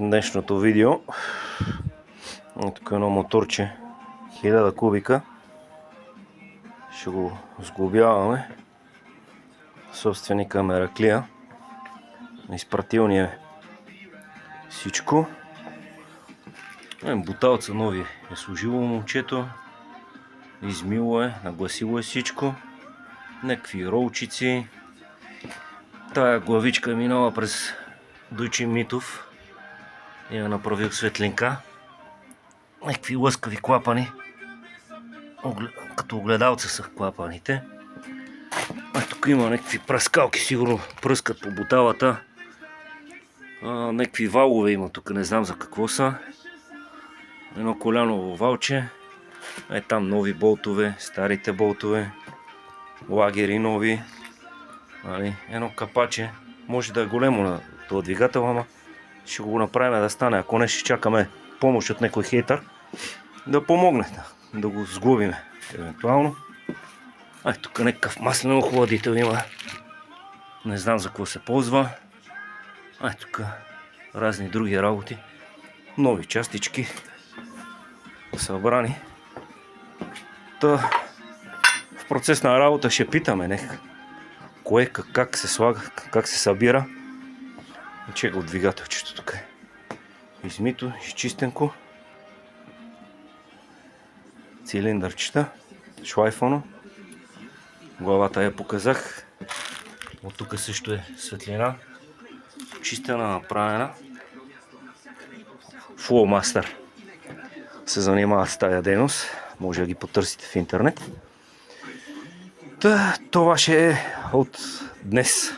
днешното видео. Тук едно моторче 1000 кубика. Ще го сглобяваме. Собственика Мераклия. Изпратил ни е всичко. Буталца нови е служило момчето. Измило е, нагласило е всичко. Някакви ролчици. Тая главичка е минала през Дойче Митов. Я направил светлинка. Някакви лъскави клапани. Като огледалца са клапаните. Тук има някакви пръскалки, сигурно пръскат по буталата. Някакви валове има тук, не знам за какво са. Едно коляново валче. Там нови болтове, старите болтове. Лагери нови. Едно капаче. Може да е големо на този двигател, ама ще го направим да стане. Ако не, ще чакаме помощ от някой хейтър да помогне, да го сглобиме евентуално. Тук някакъв маслен охладител има. Не знам за какво се ползва. Тук разни други работи. Нови частички събрани. В процес на работа ще питаме кое, как се слага, как се събира. Чека от двигателчето тук е измито, изчистенко. Цилиндърчета, шлайфоно. Главата я показах. От тук също е светлина. Чистена, направена. Flowmaster се занимава с тая дейност. Може да ги потърсите в интернет. Това ще е от днес.